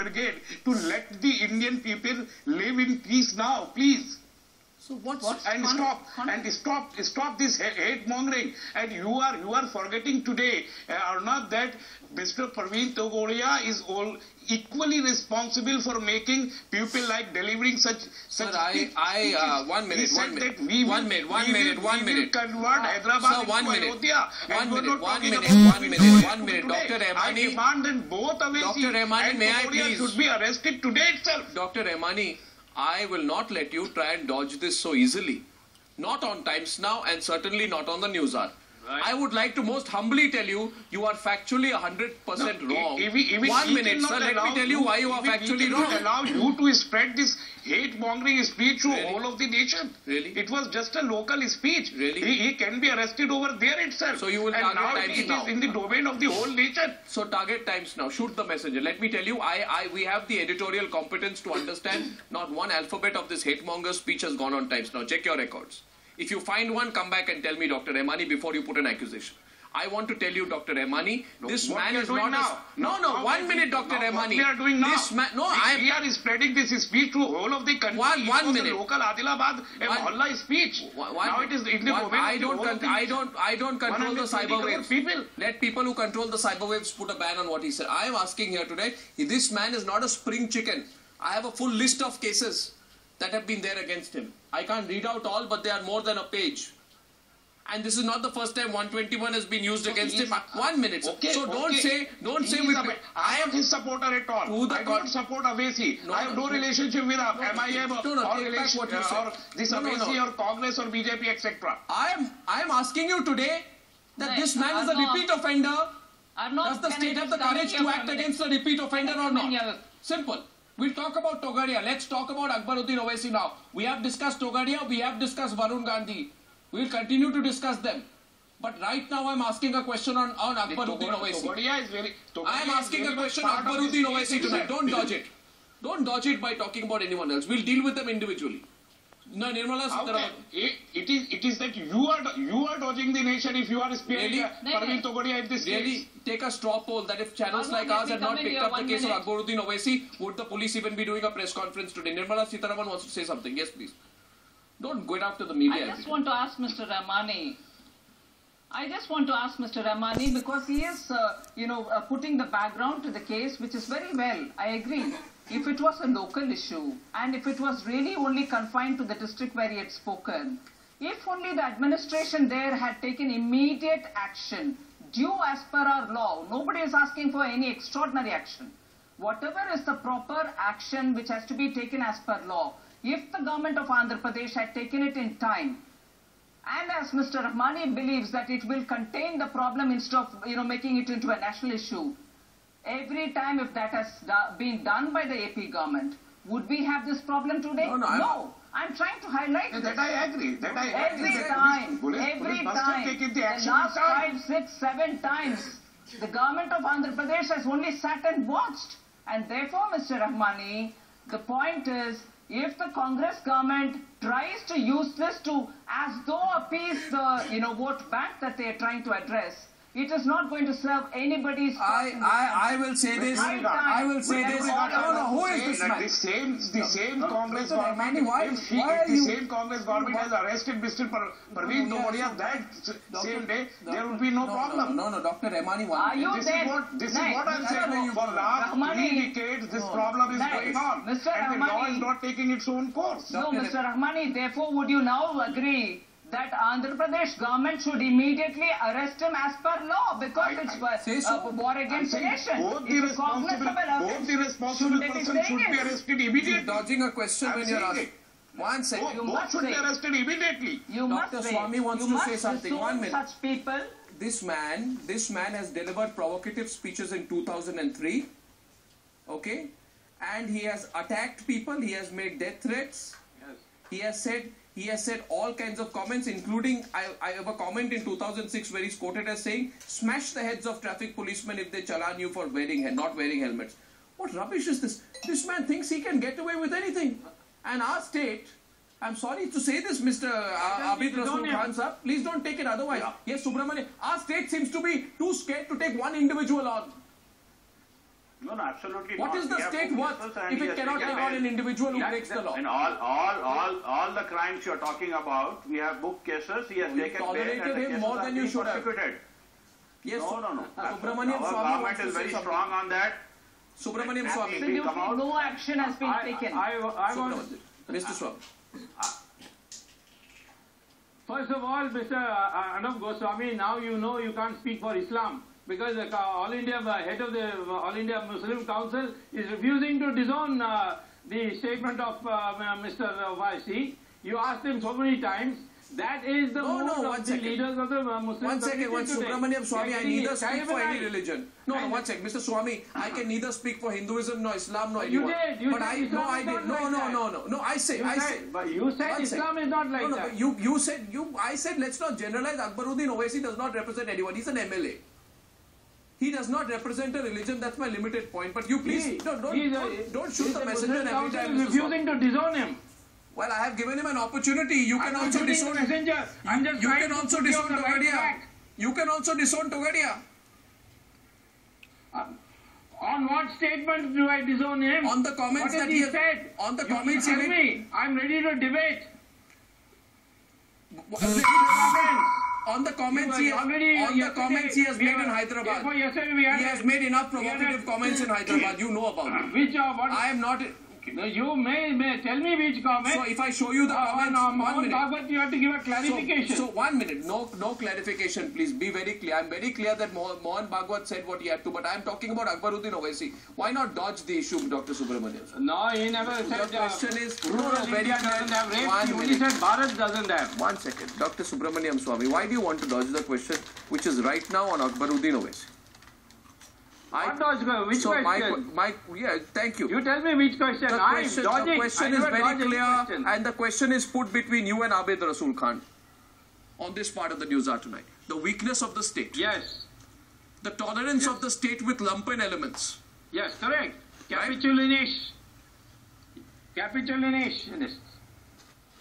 brigade to let the Indian people live in peace now, please. So what? And stop this hate mongering. And you are forgetting today, Arnab, that Mr. Praveen Togodia is all equally responsible for making people like delivering such. Sir, 1 minute. He said that we will convert Hyderabad into Ayodhya. 1 minute. Dr. Rahmani, I demand that both Owaisi and Togodia should be arrested today itself. Dr. Rahmani, I will not let you try and dodge this so easily. Not on Times Now and certainly not on the Newshour. Right. I would like to most humbly tell you, you are factually 100% wrong. 1 minute, sir, let me tell you why you are factually wrong. Allow you to spread this hate-mongering speech to Really? all of the nation. Really? It was just a local speech. Really? He can be arrested over there itself. So you will and target now Times it Now. is in the domain of the whole nation. So target Times Now. Shoot the messenger. Let me tell you, we have the editorial competence to understand not one alphabet of this hate-monger speech has gone on Times Now. Check your records. If you find one, come back and tell me, Dr. Rahmani, before you put an accusation. I want to tell you, Dr. Rahmani, this man is not now. No, 1 minute, Dr. Rahmani. What we are doing now? This man, we are spreading this speech to whole of the country. One minute. Local Adilabad, a Mohalla speech. Now it is in the domain I don't control the cyber waves. People. Let people who control the cyber waves put a ban on what he said. I am asking here today, this man is not a spring chicken. I have a full list of cases that have been there against him. I can't read out all, but they are more than a page. And this is not the first time 121 has been used against him. 1 minute. Okay, so don't say I am his supporter at all. I don't support Owaisi. I have no relationship with MIM or this Owaisi or Congress or BJP, etc. I am asking you today that this man is a repeat offender. Does the state have the courage to act against a repeat offender or not? Simple. We'll talk about Togadia. Let's talk about Akbaruddin Owaisi now. We have discussed Togadia. We have discussed Varun Gandhi. We will continue to discuss them. But right now I'm asking a question on Akbaruddin Owaisi. I am asking a question on Akbaruddin Owaisi tonight. Don't dodge it. Don't dodge it by talking about anyone else. We'll deal with them individually. No, Nirmala Sitharaman. It is that you are dodging the nation if you are sparing Praveen Togadia in this case. Really? Take a straw poll that if channels like ours had not picked up the case of Akbaruddin Owaisi, would the police even be doing a press conference today? Nirmala Sitharaman wants to say something. Yes, please. Don't go after the media. I just want to ask Mr. Rahmani because he is, putting the background to the case, which is very well. I agree. If it was a local issue and if it was really only confined to the district where he had spoken, if only the administration there had taken immediate action, due as per our law, nobody is asking for any extraordinary action. Whatever is the proper action which has to be taken as per law, if the government of Andhra Pradesh had taken it in time, and as Mr. Rahmani believes that it will contain the problem instead of making it into a national issue, every time if that has been done by the AP government, would we have this problem today? No. I'm trying to highlight that. I agree. Every time, the last 5, 6, 7 times, the government of Andhra Pradesh has only sat and watched. And therefore, Mr. Rahmani, the point is, if the Congress government tries to use this to, as though appease the, vote bank that they are trying to address, it is not going to serve anybody's. I will say this. I will say this. Who is this man? The same Congress government. The same Congress government has arrested Mr. Praveen Togadia that same day, there would be no problem. No, Dr. Rahmani. This is what I'm saying. For last 3 decades, this problem is going on, and the law is not taking its own course. No, Mr. Rahmani. Therefore, would you now agree that Andhra Pradesh government should immediately arrest him as per law because it's war against the nation? Both the responsible person should be arrested immediately. You're dodging a question when you're asking. 1 second. Both should be arrested immediately. Dr. Swami wants to say something. 1 minute. Such people. This man has delivered provocative speeches in 2003. Okay? And he has attacked people. He has made death threats. Yes. He has said all kinds of comments, including, I have a comment in 2006 where he's quoted as saying, smash the heads of traffic policemen if they challan you for not wearing helmets. What rubbish is this? This man thinks he can get away with anything. And our state, I'm sorry to say this, Mr. Abid Rasool Khan sir, please don't take it otherwise. Yes, Subramanian, our state seems to be too scared to take one individual on. No, absolutely What not. is the state worth if it cannot take on an individual who breaks the law? And all the crimes you're talking about, we have booked cases, he has taken bail and the cases more are than you being should have. prosecuted. Yes, No. Subramaniam Our Swami government is very strong on that. Subramaniam Swami. Absolutely no action has been taken. I want, Mr. Swami. first of all, Mr. Arnab Goswami, now you know you can't speak for Islam because the All India head of the All India Muslim Council is refusing to disown the statement of Mr. Owaisi. You asked him so many times. That is the mood of the leaders of the Muslim One second, Subramaniam Swami, I neither speak for any religion. religion. No, one second, Mr. Swami, I can neither speak for Hinduism, nor Islam, nor anyone. You but said I, Islam no, I is did. not like that. No, I say. But you said Islam is not like that. But I said, let's not generalize. Akbaruddin Owaisi does not represent anyone. He's an MLA. He does not represent a religion. That's my limited point. But you please, don't shoot the messenger every time. He's refusing to disown him. Well, I have given him an opportunity. You can also disown him. You can also disown Togadia. You can also disown Togadia. On what statement do I disown him? On the comments that he said. On the you comments he tell made. Me. I'm ready to debate. On the comments he has made in Hyderabad. He has made enough provocative comments in Hyderabad. You know about it. Which I am not. No, you may tell me which comment. So if I show you the comments, 1 minute. Bhagwat, you have to give a clarification. So 1 minute, no clarification, please. Be very clear. I'm very clear that Mohan Bhagwat said what he had to, but I'm talking about Akbaruddin Owaisi. Why not dodge the issue, Dr. Subramaniam? No, he never said. The question is, very doesn't have rape. He only said Bharat doesn't have. 1 second, Dr. Subramaniam Swami. Why do you want to dodge the question, which is right now on Akbaruddin Owaisi? Which question? Thank you. You tell me which question. The question is very clear, and the question is put between you and Abid Rasul Khan on this part of the Newshour tonight. The weakness of the state. Yes. The tolerance of the state with lumpen elements. Yes, correct. Capitulationist. Capitulationist.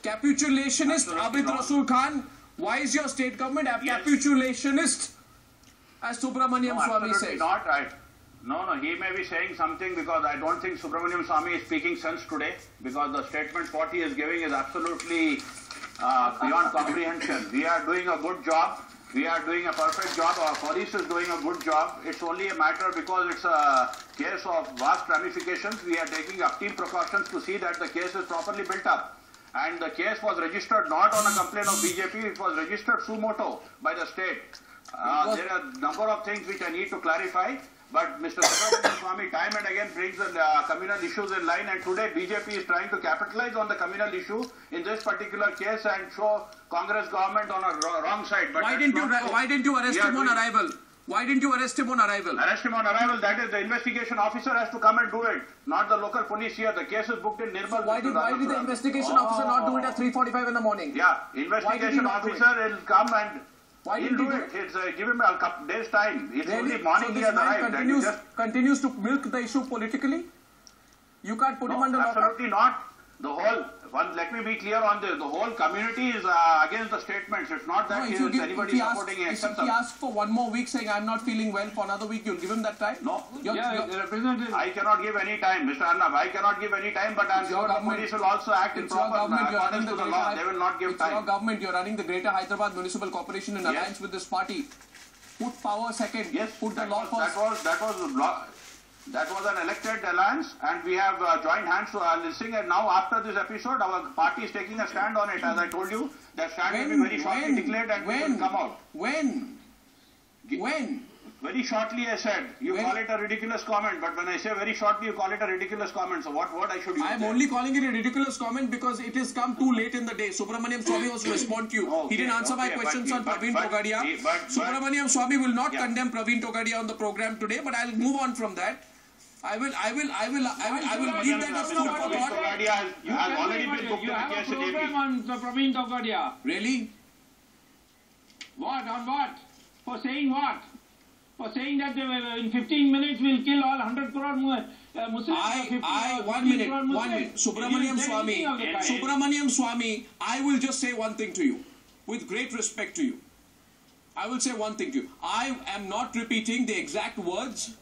Capitulationist Abid Rasul Khan. Why is your state government a capitulationist? As Subramaniam Swami says. Not right. No, he may be saying something because I don't think Subramaniam Swami is speaking sense today because the statement what he is giving is absolutely beyond comprehension. We are doing a good job. We are doing a perfect job. Our police is doing a good job. It's only a matter because it's a case of vast ramifications. We are taking upstream precautions to see that the case is properly built up. And the case was registered not on a complaint of BJP. It was registered suo motu by the state. There are a number of things which I need to clarify, but Mr. Subramaniam Swami time and again brings the communal issues in line, and today BJP is trying to capitalize on the communal issue in this particular case and show Congress government on a wrong side. But why didn't you arrest him on arrival? Why didn't you arrest him on arrival? Arrest him on arrival, that is the investigation officer has to come and do it, not the local police here. The case is booked in Nirmal. So why did the investigation officer not do it at 3:45 in the morning? Yeah, investigation officer will come and why he'll do it. Give him a couple days time. It's only morning he has arrived. Continues to milk the issue politically? You can't put him under lockup? Absolutely not. The whole, let me be clear on this. The whole community is against the statements. It's not that anybody supporting it. If he asks for 1 more week saying I'm not feeling well for another week, you'll give him that time? No. I cannot give any time, Mr. Arnab. I cannot give any time, but I'm sure the police will also act in proper accordance to the law. They will not give time. It's your government. You're running the Greater Hyderabad Municipal Corporation in alliance with this party. Put power second. Yes, put the law first. That was an elected alliance, and we have joined hands to listening. And now, after this episode, our party is taking a stand on it. As I told you, that stand will be very shortly declared and will come out. When? Very shortly, I said. You call it a ridiculous comment, but when I say very shortly, you call it a ridiculous comment. So what word I should use? I am only calling it a ridiculous comment because it has come too late in the day. Subramaniam Swami was to respond to you. Okay, he didn't answer my questions on Praveen Togadia. Subramaniam Swami will not condemn Praveen Togadia on the program today, but I'll move on from that. I will leave that as food for thought. You have already been booked you have in a the case in program on Praveen Togadia. Really? What? On what? For saying what? For saying that in 15 minutes we'll kill all 100 crore Muslims. 1 minute. Subramaniam Swami, I will just say one thing to you. With great respect to you. I will say one thing to you. I am not repeating the exact words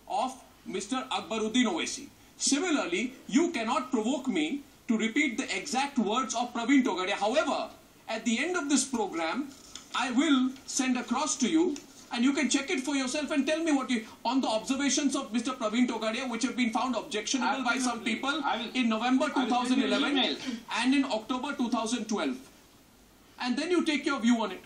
of Mr. Akbaruddin Owaisi. Similarly, you cannot provoke me to repeat the exact words of Praveen Togadia. However, at the end of this program, I will send across to you, and you can check it for yourself and tell me what you, on the observations of Mr. Praveen Togadia, which have been found objectionable by some people in November 2011 and in October 2012. And then you take your view on it.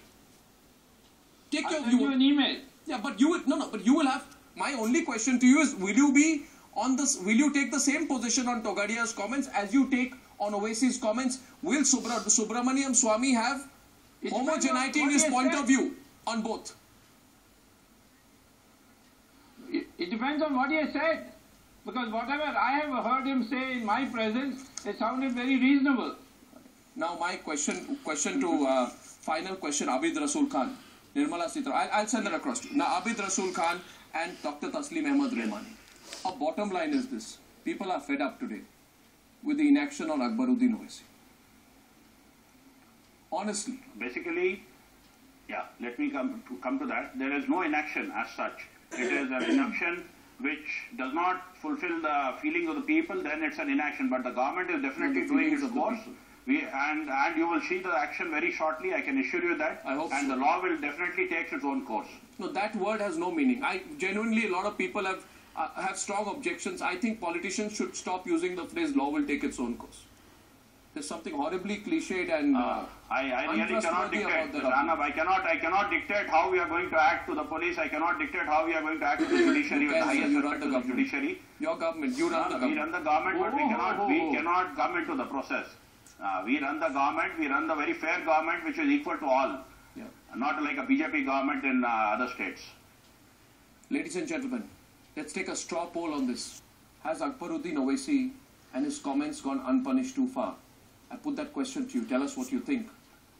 Take your view. Send you an email. Yeah, but you will, but you will have, my only question to you is, will you be on this, will you take the same position on Togadia's comments as you take on Owaisi's comments? Will Subramaniam Swamy have homogeneity in his point of view on both? It depends on what he has said. Because whatever I have heard him say in my presence, it sounded very reasonable. Now my question to, final question, Abid Rasul Khan. Nirmala Sitharaman, I'll send that across to you. Now Abid Rasul Khan and Dr. Taslim Ahmad Rahmani. Our bottom line is this. People are fed up today with the inaction on Akbaruddin Owaisi. Honestly. Basically, yeah, let me come to that. There is no inaction as such. It is an inaction which does not fulfill the feelings of the people, then it's an inaction. But the government is definitely doing its course. And you will see the action very shortly, I can assure you that. I hope and so. The law will definitely take its own course. No, that word has no meaning. Genuinely, a lot of people have strong objections. I think politicians should stop using the phrase law will take its own course. There's something horribly cliched and I really cannot dictate, Arnab, I cannot dictate how we are going to act to the police. I cannot dictate how we are going to act to the judiciary with the highest respect to the judiciary. Your government, you run the government. We run the government, but we cannot come into the process. We run the government, we run the very fair government which is equal to all. Yeah. Not like a BJP government in other states. Ladies and gentlemen, let's take a straw poll on this. Has Akbaruddin Owaisi and his comments gone unpunished too far? I put that question to you. Tell us what you think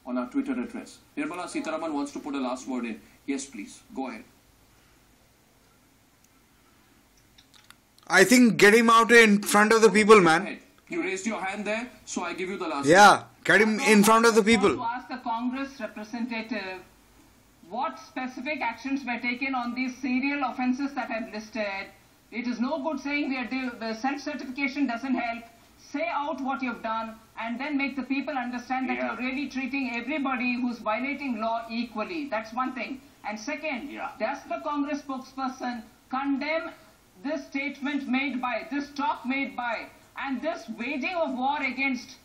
on our Twitter address. Nirmala Sitharaman wants to put a last word in. Yes, please. Go ahead. I think get him out in front of the people, man. You raised your hand there, so I give you the last Yeah, get him in front of the people. I want to ask the Congress representative what specific actions were taken on these serial offences that I've listed. It is no good saying the self-certification doesn't help. Say out what you've done and then make the people understand that you're really treating everybody who's violating law equally. That's one thing. And second, does the Congress spokesperson condemn this statement made by, this talk made by, and this waging of war against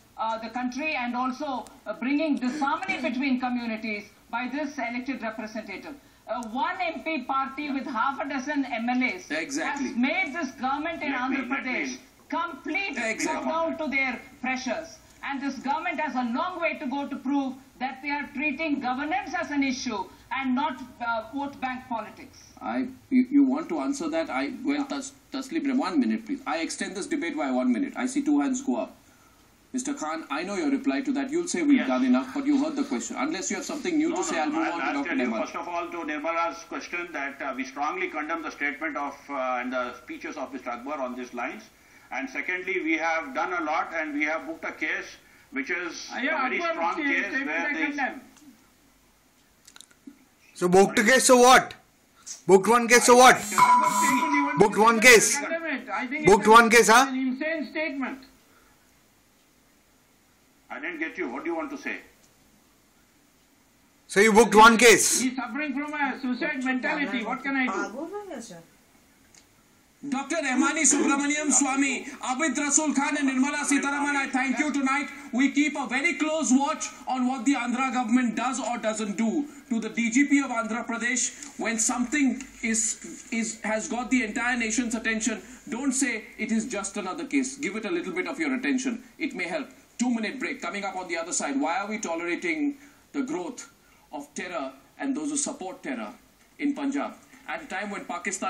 the country and also bringing disharmony between communities by this elected representative? One MP party with half a dozen MLAs has made this government in Andhra Pradesh completely go down to their pressures. And this government has a long way to go to prove that they are treating governance as an issue and not vote bank politics. You want to answer that? Taslim, 1 minute, please. I extend this debate by 1 minute. I see 2 hands go up. Mr. Khan, I know your reply to that. You'll say we've done enough, but you heard the question. Unless you have something new to say, I'll move on to Dr. Nirmala. First of all, to Nirmala's question, that we strongly condemn the statement of and the speeches of Mr. Akbar on these lines. And secondly, we have done a lot and we have booked a case which is a very strong case where they... So booked a case, so what? Booked one case, so what? Booked one case. Booked one case, huh? It's an insane statement. I didn't get you. What do you want to say? So you booked one case. He's suffering from a suicide mentality. What can I do? Dr. Rahmani Subramaniam Swamy, Abid Rasul Khan and Nirmala Sitharaman, I thank you tonight. We keep a very close watch on what the Andhra government does or doesn't do. To the DGP of Andhra Pradesh, when something has got the entire nation's attention, don't say it is just another case. Give it a little bit of your attention. It may help. 2-minute break. Coming up on the other side, why are we tolerating the growth of terror and those who support terror in Punjab at a time when Pakistan